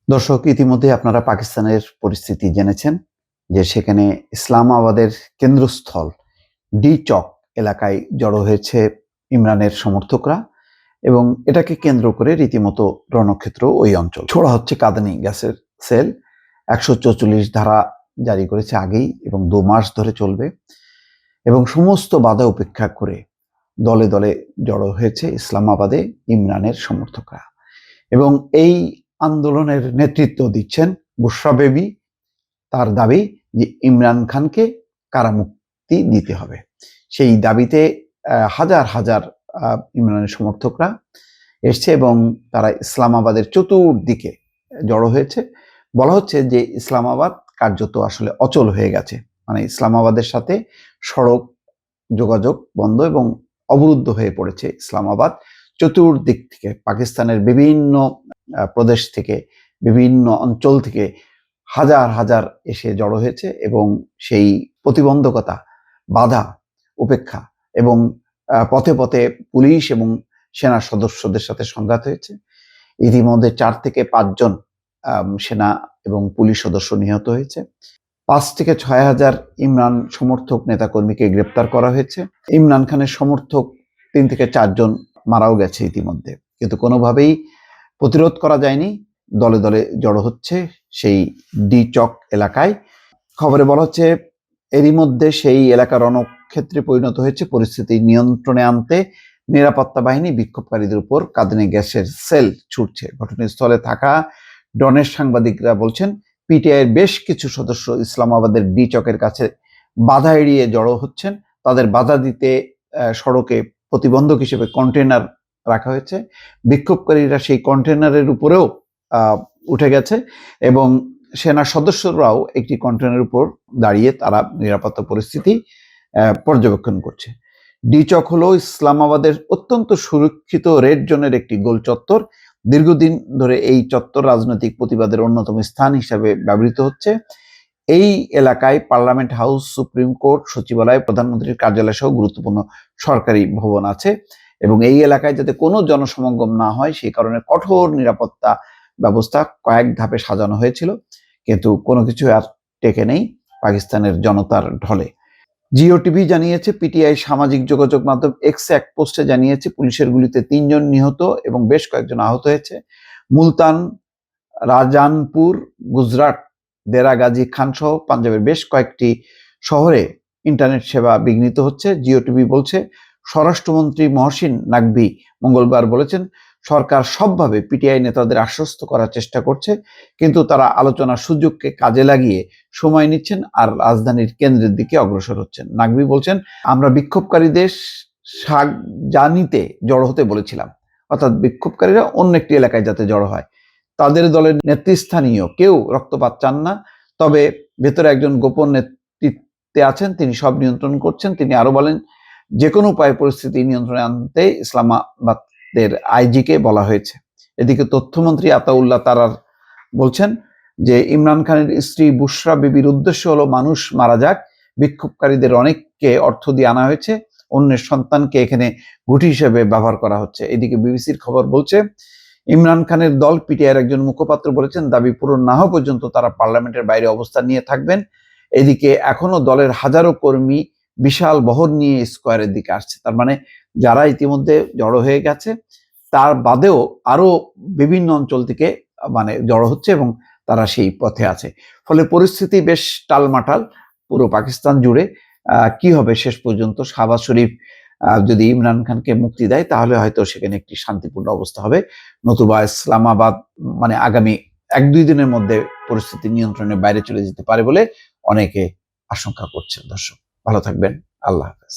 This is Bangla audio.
দর্শক, ইতিমধ্যে আপনারা পাকিস্তানের পরিস্থিতি জেনেছেন যে সেখানে ইসলামাবাদের কেন্দ্রস্থল ডি চক এলাকায় জড়ো হয়েছে ইমরানের সমর্থকরা এবং এটাকে কেন্দ্র করে রীতিমতো রণক্ষেত্র ওই অঞ্চল। ছোড়া হচ্ছে কাঁদানি গ্যাসের সেল। 144 ধারা জারি করেছে আগেই এবং 2 মাস ধরে চলবে এবং সমস্ত বাধা উপেক্ষা করে দলে দলে জড়ো হয়েছে ইসলামাবাদে ইমরানের সমর্থকরা এবং এই আন্দোলনের নেতৃত্ব দিচ্ছেন বুশরা বেবি। তার দাবি যে ইমরান খানকে কারামুক্তি দিতে হবে। সেই দাবিতে হাজার হাজার ইমরানের সমর্থকরা এসছে এবং তারা ইসলামাবাদের চতুর্দিকে জড়ো হয়েছে। বলা হচ্ছে যে ইসলামাবাদ কার্যত আসলে অচল হয়ে গেছে, মানে ইসলামাবাদের সাথে সড়ক যোগাযোগ বন্ধ এবং অবরুদ্ধ হয়ে পড়েছে ইসলামাবাদ। চতুর্দিক থেকে পাকিস্তানের বিভিন্ন প্রদেশ থেকে, বিভিন্ন অঞ্চল থেকে হাজার হাজার এসে জড়ো হয়েছে এবং সেই প্রতিবন্ধকতা, বাধা উপেক্ষা এবং পথে পথে পুলিশ এবং সেনা সদস্যদের সাথে সংঘাত হয়েছে। ইতিমধ্যে 4 থেকে 5 জন সেনা এবং পুলিশ সদস্য নিহত হয়েছে। 5 থেকে 6 হাজার ইমরান সমর্থক নেতাকর্মীকে গ্রেপ্তার করা হয়েছে। ইমরান খানের সমর্থক 3 থেকে 4 জন মারাও গেছে ইতিমধ্যে, কিন্তু কোনোভাবেই প্রতিরোধ করা যায়নি। দলে দলে জড়ো হচ্ছে সেই ডি চক এলাকায়। খবরে বলা হচ্ছে এরই মধ্যে সেই এলাকা রণক্ষেত্রে পরিণত হয়েছে। পরিস্থিতি নিয়ন্ত্রণে আনতে নিরাপত্তা বাহিনী বিক্ষোভকারীদের উপর কাঁদানে গ্যাসের সেল ছুটছে। ঘটনাস্থলে থাকা ডনের সাংবাদিকরা বলছেন পিটিআইয়ের বেশ কিছু সদস্য ইসলামাবাদের ডি চকের কাছে বাধা এড়িয়ে জড়ো হচ্ছেন। তাদের বাধা দিতে সড়কে প্রতিবন্ধক হিসেবে কন্টেনার রাখা হয়েছে। বিক্ষোভকারীরা সেই কন্টেনারের উপরেও উঠে গেছে এবং সেনা সদস্যরাও একটি কন্টেনারের উপর দাঁড়িয়ে তারা নিরাপত্তা পরিস্থিতি পর্যবেক্ষণ করছে। ডি চক হলো ইসলামাবাদের অত্যন্ত সুরক্ষিত রেড জোনের একটি গোল চত্বর। দীর্ঘদিন ধরে এই চত্বর রাজনৈতিক প্রতিবাদের অন্যতম স্থান হিসাবে ব্যবহৃত হচ্ছে। এই এলাকায় পার্লামেন্ট হাউস, সুপ্রিম কোর্ট, সচিবালয়, প্রধানমন্ত্রীর কার্যালয় সহ গুরুত্বপূর্ণ সরকারি ভবন আছে এবং এই এলাকায় যাতে কোনো জনসমাগম না হয় সেই কারণে কঠোর নিরাপত্তা ব্যবস্থা কয়েক ধাপে সাজানো হয়েছিল, কিন্তু কোনো কিছু আর টেকে নেই পাকিস্তানের জনতার ঢলে। জিও টিভি জানিয়েছে, পিটিআই সামাজিক যোগাযোগ মাধ্যম এক্সে এক পোস্টে জানিয়েছে পুলিশের গুলিতে 3 জন নিহত এবং বেশ কয়েকজন আহত হয়েছে। মুলতান, রাজানপুর, গুজরাট, দেরা গাজী খান সহ পাঞ্জাবের বেশ কয়েকটি শহরে ইন্টারনেট সেবা বিঘ্নিত হচ্ছে। জিও টিভি বলছে স্বরাষ্ট্রমন্ত্রী মহসিন নাকভি মঙ্গলবার বলেছেন সরকার সবভাবে পিটিআই নেতাদের আশ্বস্ত করার চেষ্টা করছে, কিন্তু তারা আলোচনার সুযোগকে কাজে লাগিয়ে সময় নিচ্ছেন আর রাজধানীর কেন্দ্রের দিকে অগ্রসর হচ্ছেন। নাকভি বলছেন, আমরা বিক্ষোভকারীদের জানিতে জড়ো হতে বলেছিলাম, অর্থাৎ বিক্ষোভকারীরা অন্য একটি এলাকায় যাতে জড়ো হয়। তাদের দলের নেতৃস্থানীয় কেউ রক্তপাত চান না, তবে ভেতরে একজন গোপন নেতৃত্বে আছেন, তিনি সব নিয়ন্ত্রণ করছেন। তিনি আরো বলেন যে কোনো উপায়ে পরিস্থিতি নিয়ন্ত্রণে আনতে ইসলামাবাদের আইজিকে বলা হয়েছে। এদিকে তথ্যমন্ত্রী আতাউল্লাহ তারার বলছেন যে ইমরান খানের স্ত্রী বুশরা বিবির উদ্দেশ্য হলো মানুষ মারা যাক। বিক্ষোভকারীদের অনেককে অর্থ দিয়ে আনা হয়েছে, অন্যের সন্তানকে এখানে ঘুঁটি হিসেবে ব্যবহার করা হচ্ছে। এদিকে বিবিসির খবর বলছে ইমরান খানের দল পিটিআইয়ের একজন মুখপাত্র বলেছেন দাবি পূরণ না হওয়া পর্যন্ত তারা পার্লামেন্টের বাইরে অবস্থান নিয়ে থাকবেন। এদিকে এখনো দলের হাজারো কর্মী বিশাল বহর নিয়ে স্কোয়ারের দিকে আসছে। তার মানে যারা ইতিমধ্যে জড়ো হয়ে গেছে তার বাদেও আরো বিভিন্ন অঞ্চল থেকে জড়ো হচ্ছে এবং তারা সেই পথে আছে। ফলে পরিস্থিতি বেশ টালমাটাল পুরো পাকিস্তান জুড়ে। কি হবে শেষ পর্যন্ত? শাহবাজ শরীফ যদি ইমরান খানকে মুক্তি দেয় তাহলে হয়তো সেখানে একটি শান্তিপূর্ণ অবস্থা হবে, নতুবা ইসলামাবাদ আগামী 1-2 দিনের মধ্যে পরিস্থিতি নিয়ন্ত্রণের বাইরে চলে যেতে পারে বলে অনেকে আশঙ্কা করছেন। দর্শক, ভালো থাকবেন। আল্লাহ হাফেজ।